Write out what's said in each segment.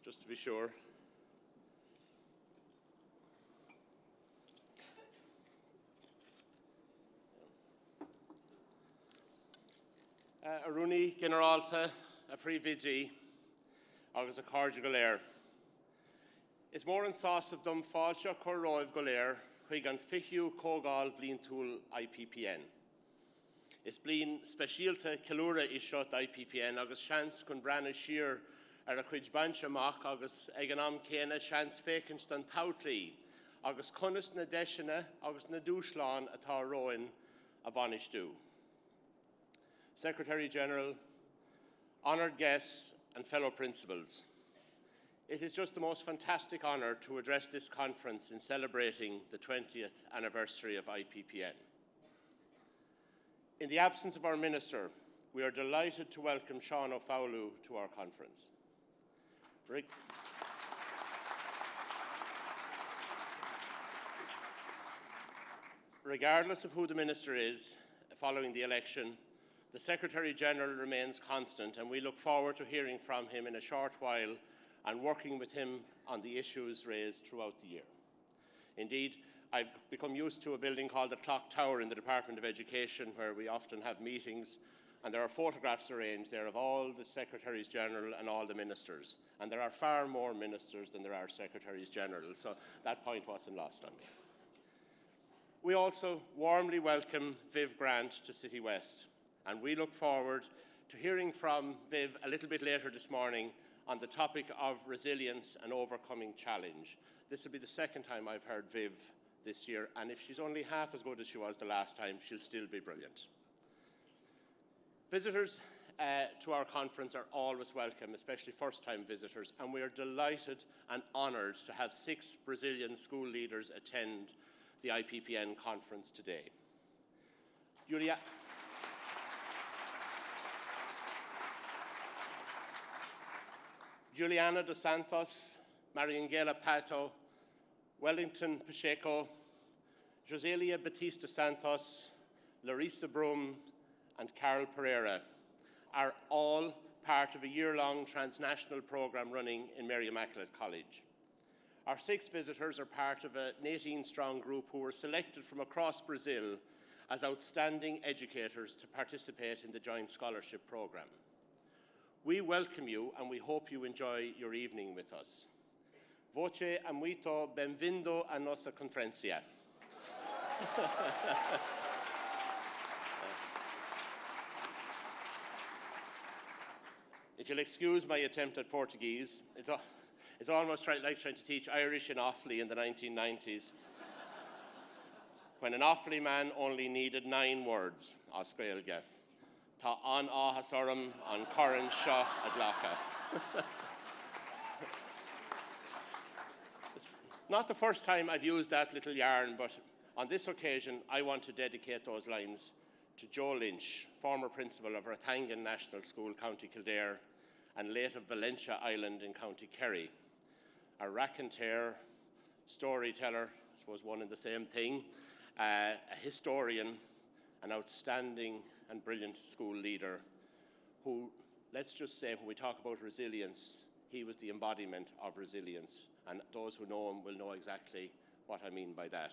just to be sure. Aruni Generalta, a pre-vigi, agus a cardja galer. Is more an sauce of dum falcha cor roiv galer, huig an fichiu kogal blin tool IPPN. Is blin specialta calura ishot IPPN agus chance kun brana sheer a quid bancha mach agus eganam kena chance fakens dan tautli agus kunnus na deshina agus na douchlan atá roin a vanish do. Secretary General, honoured guests and fellow principals, it is just the most fantastic honour to address this conference in celebrating the 20th anniversary of IPPN. In the absence of our Minister, we are delighted to welcome Sean O'Fowlu to our conference. Regardless of who the Minister is following the election, the Secretary-General remains constant, and we look forward to hearing from him in a short while and working with him on the issues raised throughout the year. Indeed, I've become used to a building called the Clock Tower in the Department of Education, where we often have meetings, and there are photographs arranged there of all the Secretaries-General and all the Ministers. And there are far more Ministers than there are Secretaries-General, so that point wasn't lost on me. We also warmly welcome Viv Grant to City West, and we look forward to hearing from Viv a little bit later this morning on the topic of resilience and overcoming challenge. This will be the second time I've heard Viv this year, and if she's only half as good as she was the last time, she'll still be brilliant. Visitors to our conference are always welcome, especially first-time visitors, and we are delighted and honoured to have 6 Brazilian school leaders attend the IPPN conference today. Juliana dos Santos, Mariangela Pato, Wellington Pacheco, Joselia Batista Santos, Larissa Brum, and Carol Pereira are all part of a year-long transnational programme running in Mary Immaculate College. Our 6 visitors are part of an 18-strong group who were selected from across Brazil as outstanding educators to participate in the Joint Scholarship Programme. We welcome you and we hope you enjoy your evening with us. Voce a muito bem-vindo a nossa conferência. If you'll excuse my attempt at Portuguese, it's almost like trying to teach Irish in Offaly in the 1990s, when an Offaly man only needed 9 words, as Gaeilge. Tá an áhasarum an coran seo adlacha. It's not the first time I've used that little yarn, but on this occasion, I want to dedicate those lines to Joe Lynch, former principal of Rathangan National School, County Kildare, and late of Valentia Island in County Kerry. A raconteur, storyteller, I suppose one and the same thing, a historian, an outstanding and brilliant school leader who, let's just say, when we talk about resilience, he was the embodiment of resilience, and those who know him will know exactly what I mean by that.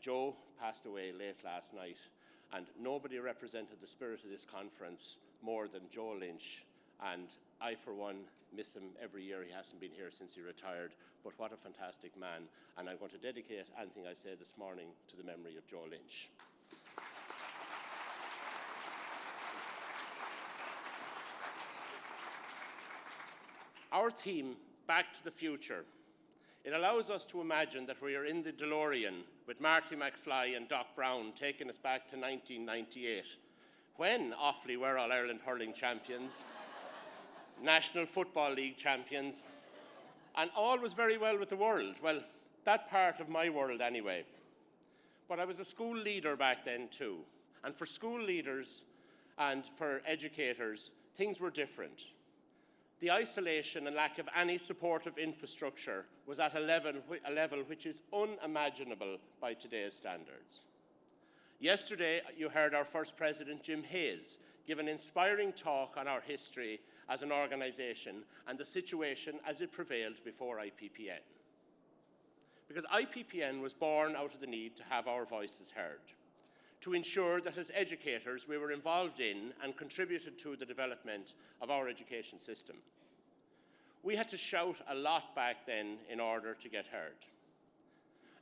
Joe passed away late last night, and nobody represented the spirit of this conference more than Joe Lynch, and I, for one, miss him every year. He hasn't been here since he retired, but what a fantastic man, and I'm going to dedicate anything I say this morning to the memory of Joe Lynch. Our theme, Back to the Future, it allows us to imagine that we are in the DeLorean with Marty McFly and Doc Brown taking us back to 1998, when Offaly were All-Ireland hurling champions, National Football League champions, and all was very well with the world. Well, that part of my world anyway. But I was a school leader back then too, and for school leaders and for educators, things were different. The isolation and lack of any supportive infrastructure was at a level which is unimaginable by today's standards. Yesterday, you heard our first president, Jim Hayes, give an inspiring talk on our history as an organisation and the situation as it prevailed before IPPN. Because IPPN was born out of the need to have our voices heard, to ensure that as educators we were involved in and contributed to the development of our education system. We had to shout a lot back then in order to get heard.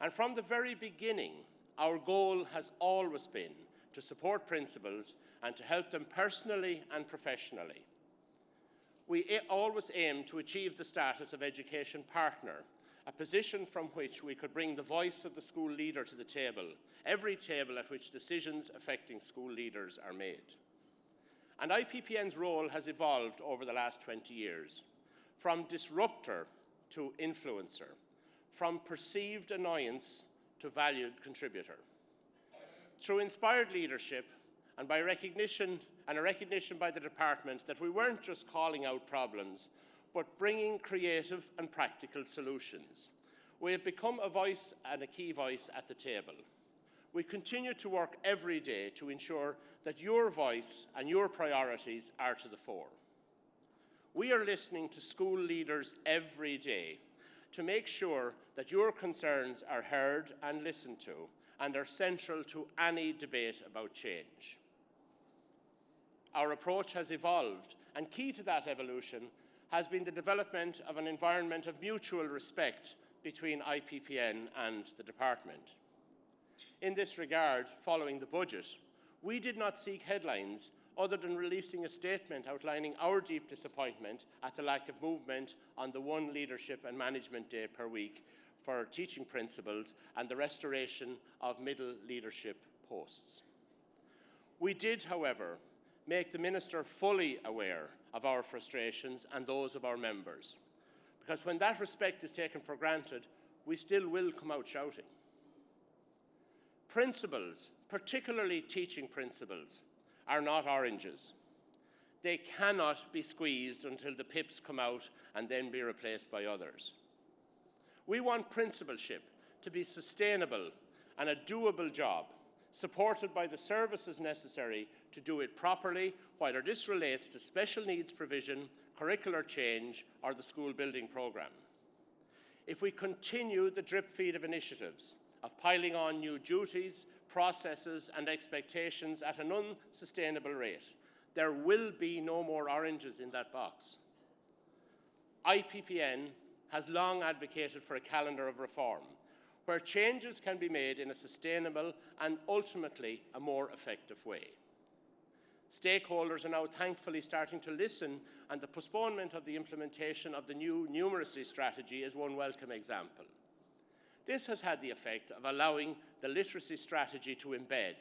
And from the very beginning, our goal has always been to support principals and to help them personally and professionally. We always aim to achieve the status of education partner, a position from which we could bring the voice of the school leader to the table, every table at which decisions affecting school leaders are made. And IPPN's role has evolved over the last 20 years, from disruptor to influencer, from perceived annoyance to valued contributor. Through inspired leadership and by a recognition by the department that we weren't just calling out problems, but bringing creative and practical solutions, we have become a voice and a key voice at the table. We continue to work every day to ensure that your voice and your priorities are to the fore. We are listening to school leaders every day to make sure that your concerns are heard and listened to and are central to any debate about change. Our approach has evolved, and key to that evolution has been the development of an environment of mutual respect between IPPN and the department. In this regard, following the budget, we did not seek headlines other than releasing a statement outlining our deep disappointment at the lack of movement on the one leadership and management day per week for teaching principals and the restoration of middle leadership posts. We did, however, make the Minister fully aware of our frustrations and those of our members, because when that respect is taken for granted, we still will come out shouting. Principals, particularly teaching principals, are not oranges. They cannot be squeezed until the pips come out and then be replaced by others. We want principalship to be sustainable and a doable job, supported by the services necessary to do it properly, whether this relates to special needs provision, curricular change, or the school building programme. If we continue the drip feed of initiatives, of piling on new duties, processes and expectations at an unsustainable rate, there will be no more oranges in that box. IPPN has long advocated for a calendar of reform, where changes can be made in a sustainable and ultimately a more effective way. Stakeholders are now thankfully starting to listen, and the postponement of the implementation of the new numeracy strategy is one welcome example. This has had the effect of allowing the literacy strategy to embed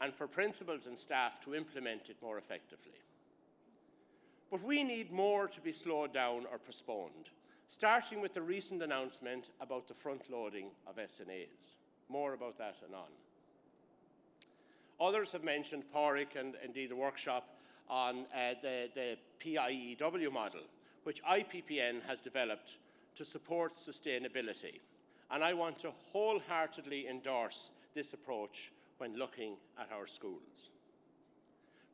and for principals and staff to implement it more effectively. But we need more to be slowed down or postponed, starting with the recent announcement about the front-loading of SNAs. More about that anon. Others have mentioned PORIC and indeed the workshop on the PIEW model, which IPPN has developed to support sustainability. And I want to wholeheartedly endorse this approach when looking at our schools.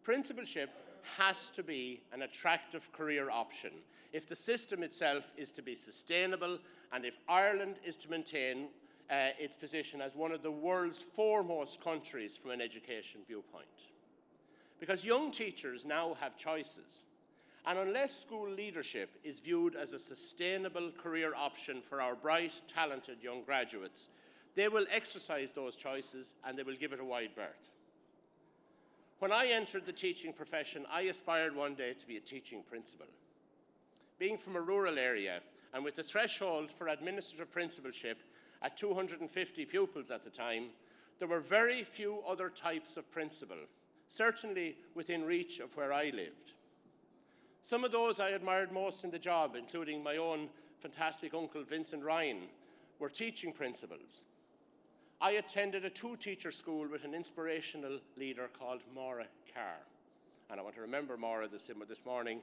Principalship has to be an attractive career option if the system itself is to be sustainable and if Ireland is to maintain its position as one of the world's foremost countries from an education viewpoint. Because young teachers now have choices, and unless school leadership is viewed as a sustainable career option for our bright, talented young graduates, they will exercise those choices and they will give it a wide berth. When I entered the teaching profession, I aspired one day to be a teaching principal. Being from a rural area and with the threshold for administrative principalship at 250 pupils at the time, there were very few other types of principal, certainly within reach of where I lived. Some of those I admired most in the job, including my own fantastic uncle Vincent Ryan, were teaching principals. I attended a two-teacher school with an inspirational leader called Maura Carr. And I want to remember Maura this morning,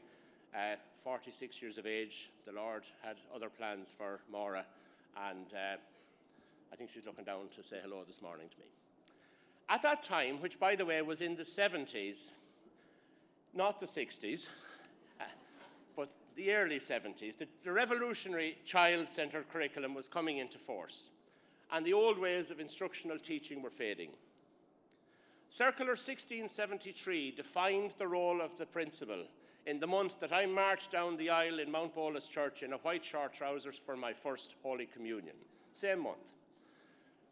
46 years of age. The Lord had other plans for Maura, and I think she's looking down to say hello this morning to me. At that time, which by the way was in the 70s, not the 60s, but the early 70s, the revolutionary child-centred curriculum was coming into force, and the old ways of instructional teaching were fading. Circular 1673 defined the role of the principal in the month that I marched down the aisle in Mount Bolus Church in a white short trousers for my first Holy Communion. Same month.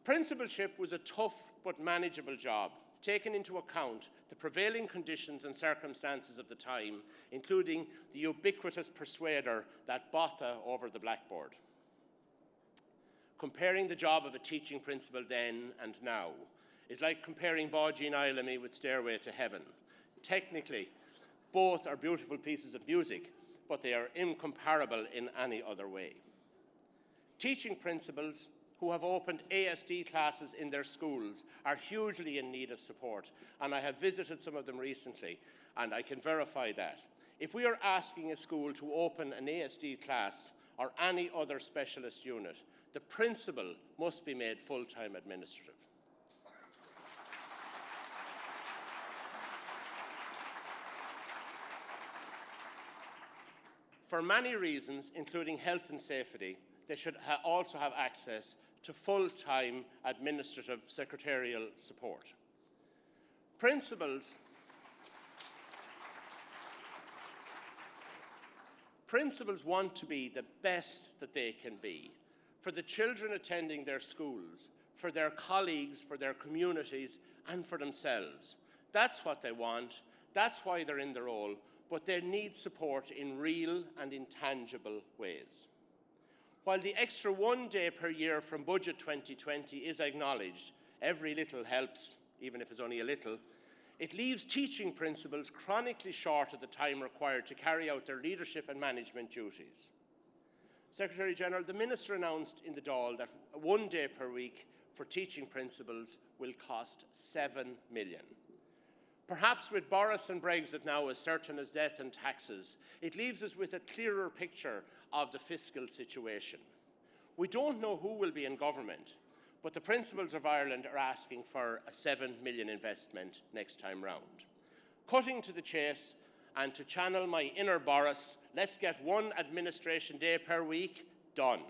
Principalship was a tough but manageable job, taking into account the prevailing conditions and circumstances of the time, including the ubiquitous persuader that botha over the blackboard. Comparing the job of a teaching principal then and now is like comparing Báidín Ailimi with Stairway to Heaven. Technically, both are beautiful pieces of music, but they are incomparable in any other way. Teaching principals who have opened ASD classes in their schools are hugely in need of support, and I have visited some of them recently, and I can verify that. If we are asking a school to open an ASD class or any other specialist unit, the principal must be made full-time administrative. For many reasons, including health and safety, they should also have access to full-time administrative secretarial support. Principals want to be the best that they can be for the children attending their schools, for their colleagues, for their communities, and for themselves. That's what they want. That's why they're in the role, but they need support in real and intangible ways. While the extra 1 day per year from Budget 2020 is acknowledged, every little helps, even if it's only a little, it leaves teaching principals chronically short of the time required to carry out their leadership and management duties. Secretary-General, the Minister announced in the Dáil that 1 day per week for teaching principals will cost $7 million. Perhaps with Boris and Brexit now as certain as death and taxes, it leaves us with a clearer picture of the fiscal situation. We don't know who will be in government, but the principals of Ireland are asking for a $7 million investment next time round. Cutting to the chase, and to channel my inner Boris, let's get 1 administration day per week done.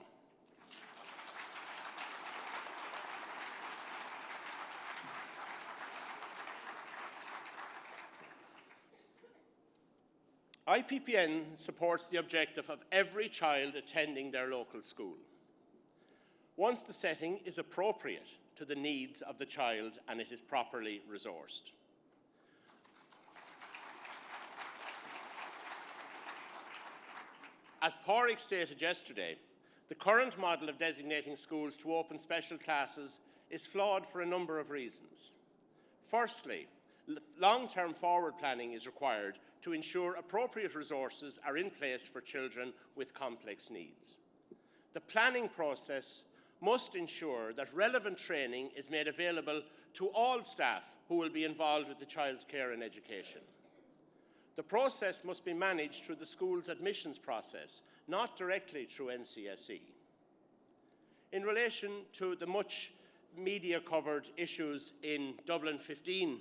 IPPN supports the objective of every child attending their local school, once the setting is appropriate to the needs of the child and it is properly resourced. As Pádraig stated yesterday, the current model of designating schools to open special classes is flawed for a number of reasons. Firstly, long-term forward planning is required to ensure appropriate resources are in place for children with complex needs. The planning process must ensure that relevant training is made available to all staff who will be involved with the child's care and education. The process must be managed through the school's admissions process, not directly through NCSE. In relation to the much media-covered issues in Dublin 15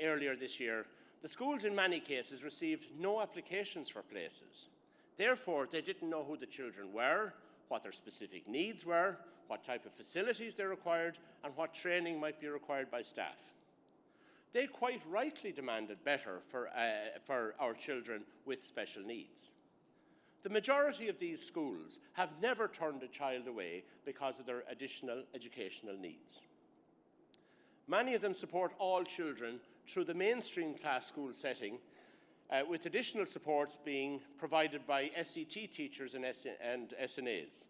earlier this year, the schools in many cases received no applications for places. Therefore, they didn't know who the children were, what their specific needs were, what type of facilities they required, and what training might be required by staff. They quite rightly demanded better for our children with special needs. The majority of these schools have never turned a child away because of their additional educational needs. Many of them support all children through the mainstream class school setting, with additional supports being provided by SET teachers and SNAs.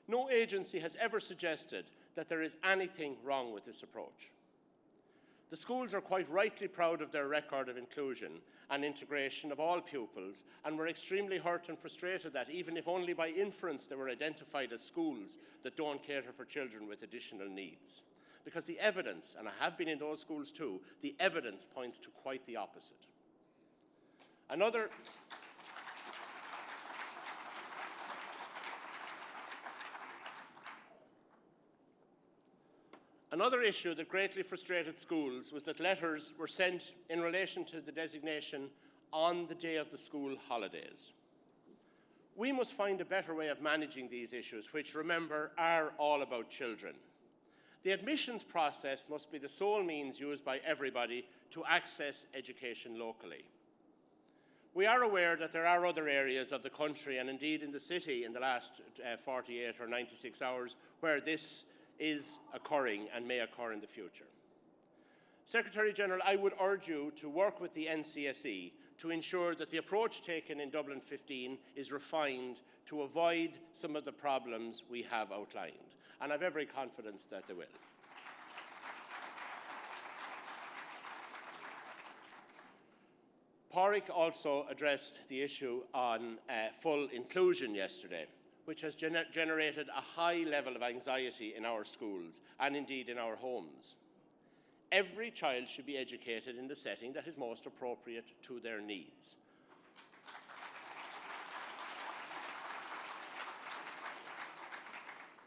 No agency has ever suggested that there is anything wrong with this approach. The schools are quite rightly proud of their record of inclusion and integration of all pupils, and were extremely hurt and frustrated that, even if only by inference, they were identified as schools that don't cater for children with additional needs. Because the evidence, and I have been in those schools too, the evidence points to quite the opposite. Another issue that greatly frustrated schools was that letters were sent in relation to the designation on the day of the school holidays. We must find a better way of managing these issues, which, remember, are all about children. The admissions process must be the sole means used by everybody to access education locally. We are aware that there are other areas of the country, and indeed in the city in the last 48 or 96 hours, where this is occurring and may occur in the future. Secretary-General, I would urge you to work with the NCSE to ensure that the approach taken in Dublin 15 is refined to avoid some of the problems we have outlined, and I have every confidence that they will. Pádraig also addressed the issue on full inclusion yesterday, which has generated a high level of anxiety in our schools and indeed in our homes. Every child should be educated in the setting that is most appropriate to their needs.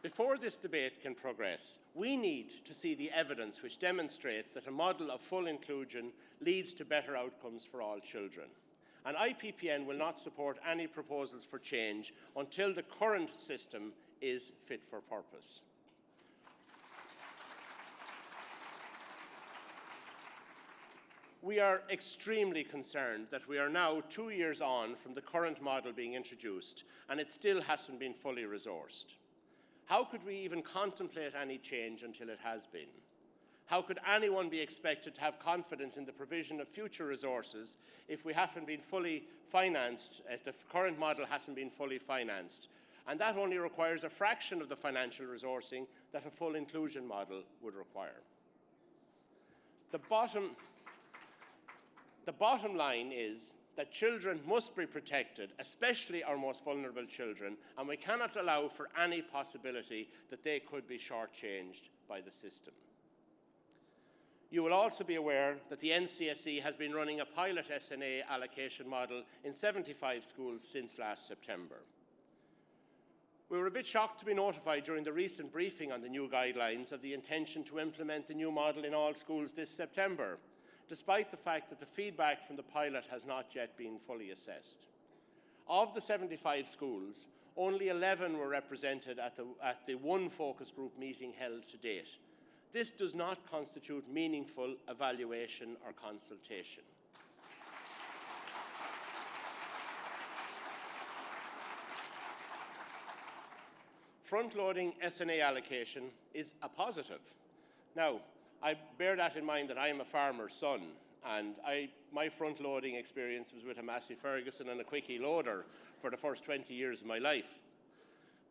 Before this debate can progress, we need to see the evidence which demonstrates that a model of full inclusion leads to better outcomes for all children. And IPPN will not support any proposals for change until the current system is fit for purpose. We are extremely concerned that we are now 2 years on from the current model being introduced, and it still hasn't been fully resourced. How could we even contemplate any change until it has been? How could anyone be expected to have confidence in the provision of future resources if we haven't been fully financed, if the current model hasn't been fully financed? And that only requires a fraction of the financial resourcing that a full inclusion model would require. The bottom line is that children must be protected, especially our most vulnerable children, and we cannot allow for any possibility that they could be shortchanged by the system. You will also be aware that the NCSE has been running a pilot SNA allocation model in 75 schools since last September. We were a bit shocked to be notified during the recent briefing on the new guidelines of the intention to implement the new model in all schools this September, despite the fact that the feedback from the pilot has not yet been fully assessed. Of the 75 schools, only 11 were represented at the one focus group meeting held to date. This does not constitute meaningful evaluation or consultation. Front-loading SNA allocation is a positive. Now, I bear that in mind that I am a farmer's son, and my front-loading experience was with a Massey Ferguson and a Quickie loader for the first 20 years of my life.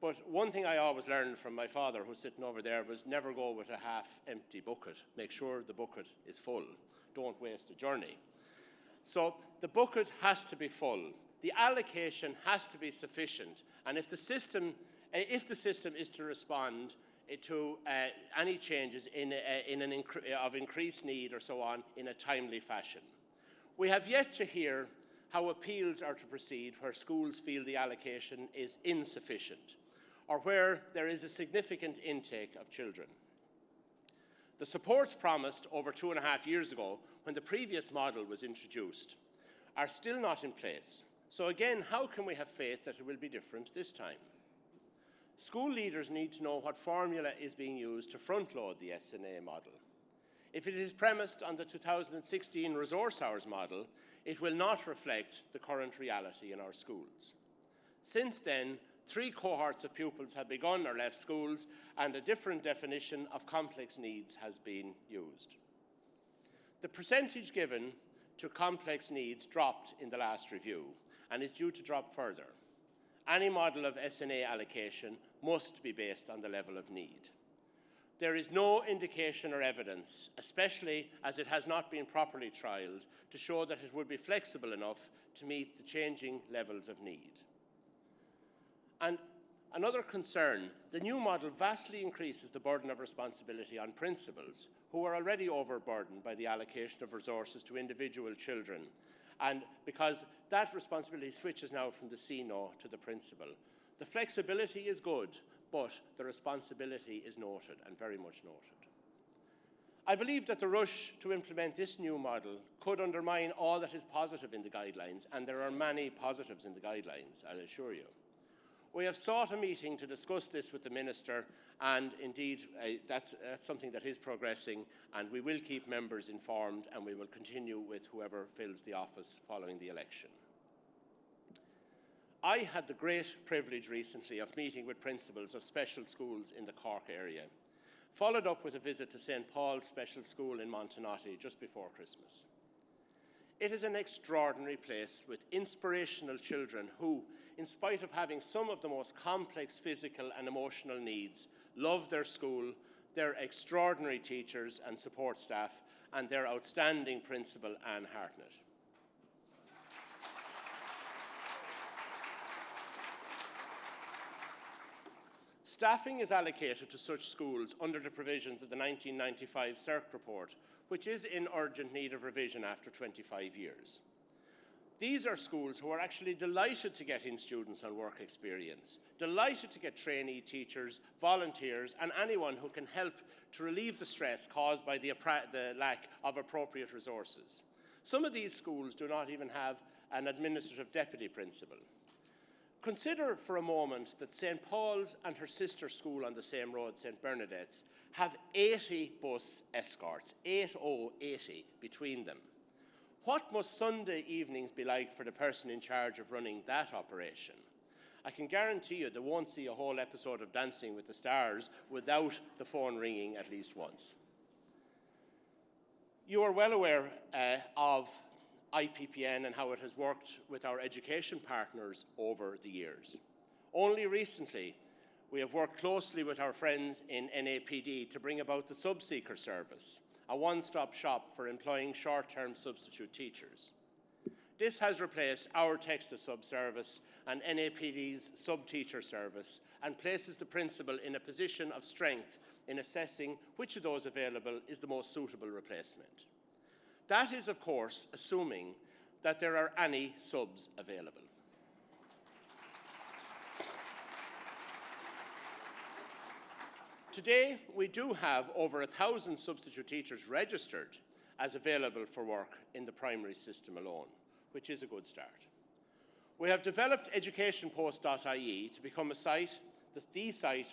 But one thing I always learned from my father, who's sitting over there, was never go with a half-empty bucket. Make sure the bucket is full. Don't waste a journey. So the bucket has to be full. The allocation has to be sufficient. And if the system is to respond to any changes of increased need or so on in a timely fashion. We have yet to hear how appeals are to proceed where schools feel the allocation is insufficient or where there is a significant intake of children. The supports promised over 2.5 years ago, when the previous model was introduced, are still not in place. So again, how can we have faith that it will be different this time? School leaders need to know what formula is being used to front-load the SNA model. If it is premised on the 2016 resource hours model, it will not reflect the current reality in our schools. Since then, 3 cohorts of pupils have begun or left schools, and a different definition of complex needs has been used. The percentage given to complex needs dropped in the last review and is due to drop further. Any model of SNA allocation must be based on the level of need. There is no indication or evidence, especially as it has not been properly trialled, to show that it would be flexible enough to meet the changing levels of need. And another concern, the new model vastly increases the burden of responsibility on principals, who are already overburdened by the allocation of resources to individual children, and because that responsibility switches now from the CNO to the principal. The flexibility is good, but the responsibility is noted, and very much noted. I believe that the rush to implement this new model could undermine all that is positive in the guidelines, and there are many positives in the guidelines, I'll assure you. We have sought a meeting to discuss this with the Minister, and indeed that's something that is progressing, and we will keep members informed, and we will continue with whoever fills the office following the election. I had the great privilege recently of meeting with principals of special schools in the Cork area, followed up with a visit to St. Paul's Special School in Montenotte just before Christmas. It is an extraordinary place with inspirational children who, in spite of having some of the most complex physical and emotional needs, love their school, their extraordinary teachers and support staff, and their outstanding principal, Anne Hartnett. Staffing is allocated to such schools under the provisions of the 1995 CERC report, which is in urgent need of revision after 25 years. These are schools who are actually delighted to get in students on work experience, delighted to get trainee teachers, volunteers, and anyone who can help to relieve the stress caused by the lack of appropriate resources. Some of these schools do not even have an administrative deputy principal. Consider for a moment that St. Paul's and her sister school on the same road, St. Bernadette's, have 80 bus escorts, 80 between them. What must Sunday evenings be like for the person in charge of running that operation? I can guarantee you they won't see a whole episode of Dancing with the Stars without the phone ringing at least once. You are well aware of IPPN and how it has worked with our education partners over the years. Only recently, we have worked closely with our friends in NAPD to bring about the Subseeker service, a one-stop shop for employing short-term substitute teachers. This has replaced our text-to-sub service and NAPD's sub-teacher service and places the principal in a position of strength in assessing which of those available is the most suitable replacement. That is, of course, assuming that there are any subs available. Today, we do have over 1,000 substitute teachers registered as available for work in the primary system alone, which is a good start. We have developed educationpost.ie to become the site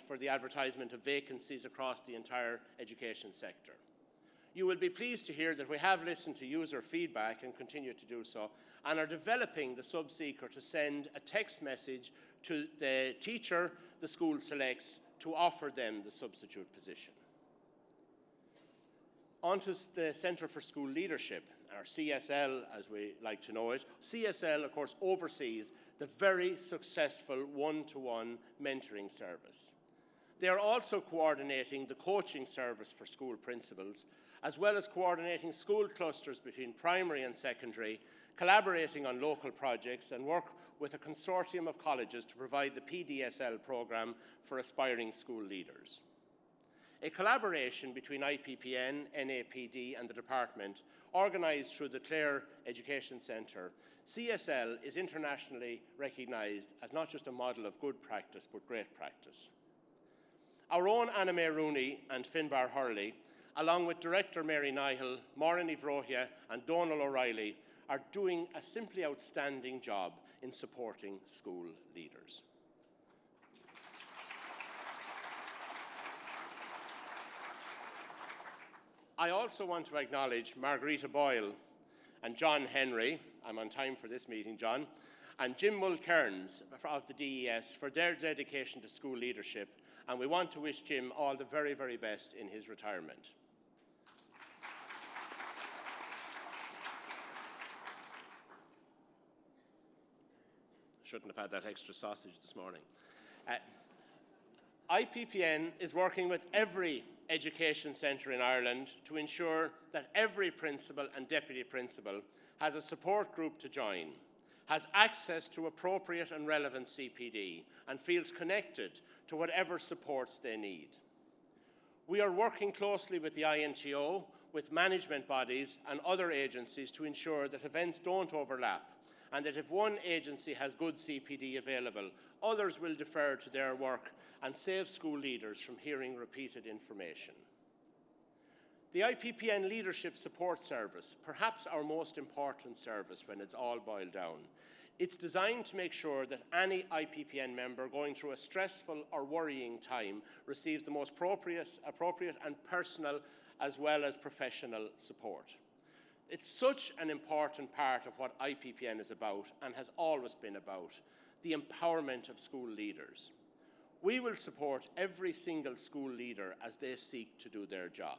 for the advertisement of vacancies across the entire education sector. You will be pleased to hear that we have listened to user feedback and continue to do so, and are developing the Subseeker to send a text message to the teacher the school selects to offer them the substitute position. On to the Centre for School Leadership, or CSL as we like to know it. CSL, of course, oversees the very successful one-to-one mentoring service. They are also coordinating the coaching service for school principals, as well as coordinating school clusters between primary and secondary, collaborating on local projects, and work with a consortium of colleges to provide the PDSL programme for aspiring school leaders. A collaboration between IPPN, NAPD and the department, organised through the Clare Education Centre, CSL is internationally recognised as not just a model of good practice, but great practice. Our own Anna May Rooney and Finbar Hurley, along with Director Mary Nihal, Maureen Ivrohia and Donal O'Reilly, are doing a simply outstanding job in supporting school leaders. I also want to acknowledge Margarita Boyle and John Henry, I'm on time for this meeting, John, and Jim Mulcairns of the DES for their dedication to school leadership, and we want to wish Jim all the very, very best in his retirement. Shouldn't have had that extra sausage this morning. IPPN is working with every education centre in Ireland to ensure that every principal and deputy principal has a support group to join, has access to appropriate and relevant CPD, and feels connected to whatever supports they need. We are working closely with the INTO, with management bodies and other agencies to ensure that events don't overlap, and that if one agency has good CPD available, others will defer to their work and save school leaders from hearing repeated information. The IPPN Leadership Support Service, perhaps our most important service when it's all boiled down. It's designed to make sure that any IPPN member going through a stressful or worrying time receives the most appropriate and personal as well as professional support. It's such an important part of what IPPN is about and has always been about, the empowerment of school leaders. We will support every single school leader as they seek to do their job.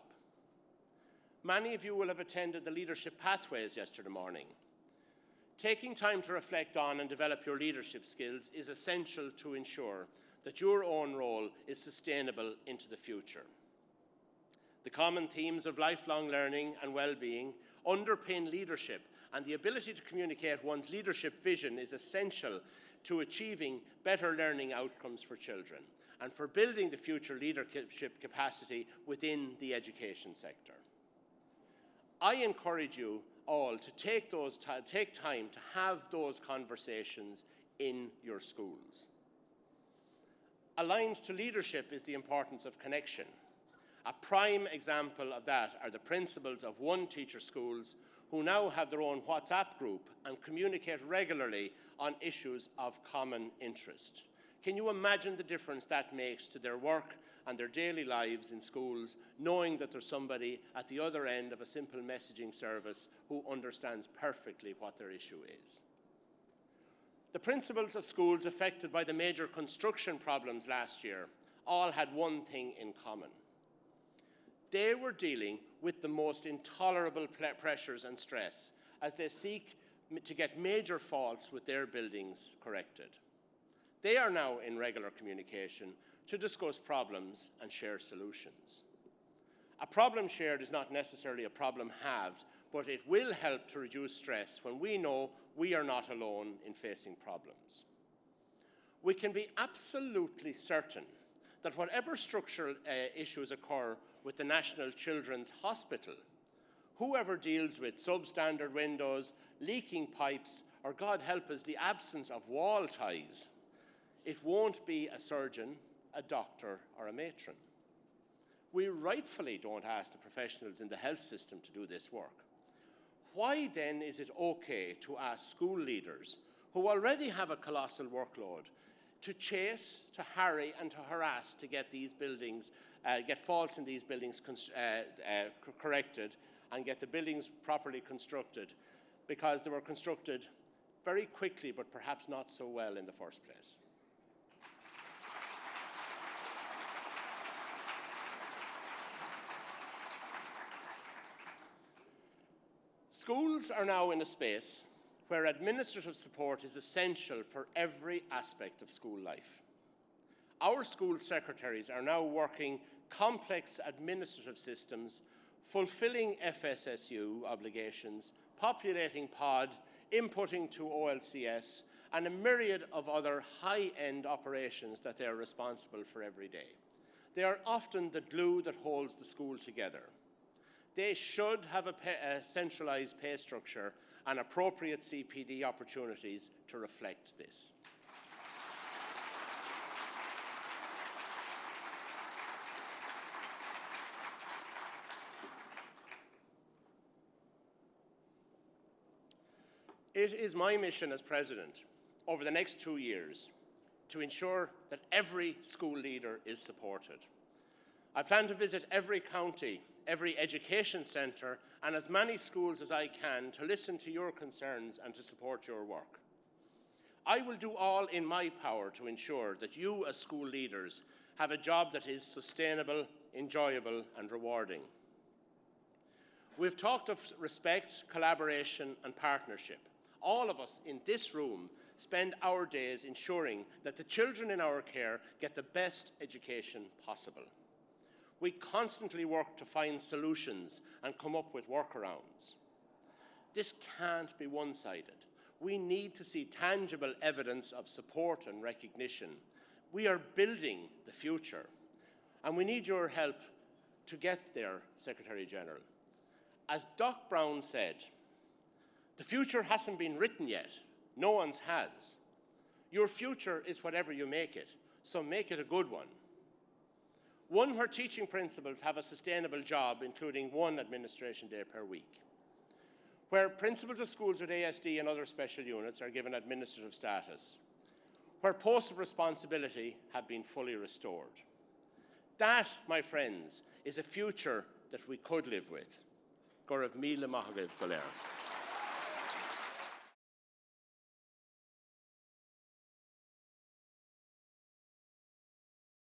Many of you will have attended the leadership pathways yesterday morning. Taking time to reflect on and develop your leadership skills is essential to ensure that your own role is sustainable into the future. The common themes of lifelong learning and well-being underpin leadership, and the ability to communicate one's leadership vision is essential to achieving better learning outcomes for children and for building the future leadership capacity within the education sector. I encourage you all to take time to have those conversations in your schools. Aligned to leadership is the importance of connection. A prime example of that are the principals of One Teacher schools who now have their own WhatsApp group and communicate regularly on issues of common interest. Can you imagine the difference that makes to their work and their daily lives in schools, knowing that there's somebody at the other end of a simple messaging service who understands perfectly what their issue is? The principals of schools affected by the major construction problems last year all had one thing in common. They were dealing with the most intolerable pressures and stress as they seek to get major faults with their buildings corrected. They are now in regular communication to discuss problems and share solutions. A problem shared is not necessarily a problem halved, but it will help to reduce stress when we know we are not alone in facing problems. We can be absolutely certain that whatever structural issues occur with the National Children's Hospital, whoever deals with substandard windows, leaking pipes, or God help us, the absence of wall ties, it won't be a surgeon, a doctor, or a matron. We rightfully don't ask the professionals in the health system to do this work. Why then is it okay to ask school leaders, who already have a colossal workload, to chase, to harry, and to harass to get these buildings, get faults in these buildings corrected and get the buildings properly constructed, because they were constructed very quickly but perhaps not so well in the first place? Schools are now in a space where administrative support is essential for every aspect of school life. Our school secretaries are now working complex administrative systems, fulfilling FSSU obligations, populating POD, inputting to OLCS, and a myriad of other high-end operations that they are responsible for every day. They are often the glue that holds the school together. They should have a centralised pay structure and appropriate CPD opportunities to reflect this. It is my mission as President over the next 2 years to ensure that every school leader is supported. I plan to visit every county, every education centre, and as many schools as I can to listen to your concerns and to support your work. I will do all in my power to ensure that you as school leaders have a job that is sustainable, enjoyable, and rewarding. We've talked of respect, collaboration, and partnership. All of us in this room spend our days ensuring that the children in our care get the best education possible. We constantly work to find solutions and come up with workarounds. This can't be one-sided. We need to see tangible evidence of support and recognition. We are building the future, and we need your help to get there, Secretary General. As Doc Brown said, the future hasn't been written yet. No one's has. Your future is whatever you make it, so make it a good one. One where teaching principals have a sustainable job, including one administration day per week. Where principals of schools with ASD and other special units are given administrative status. Where posts of responsibility have been fully restored. That, my friends, is a future that we could live with. Go raibh míle maith agaibh go léir.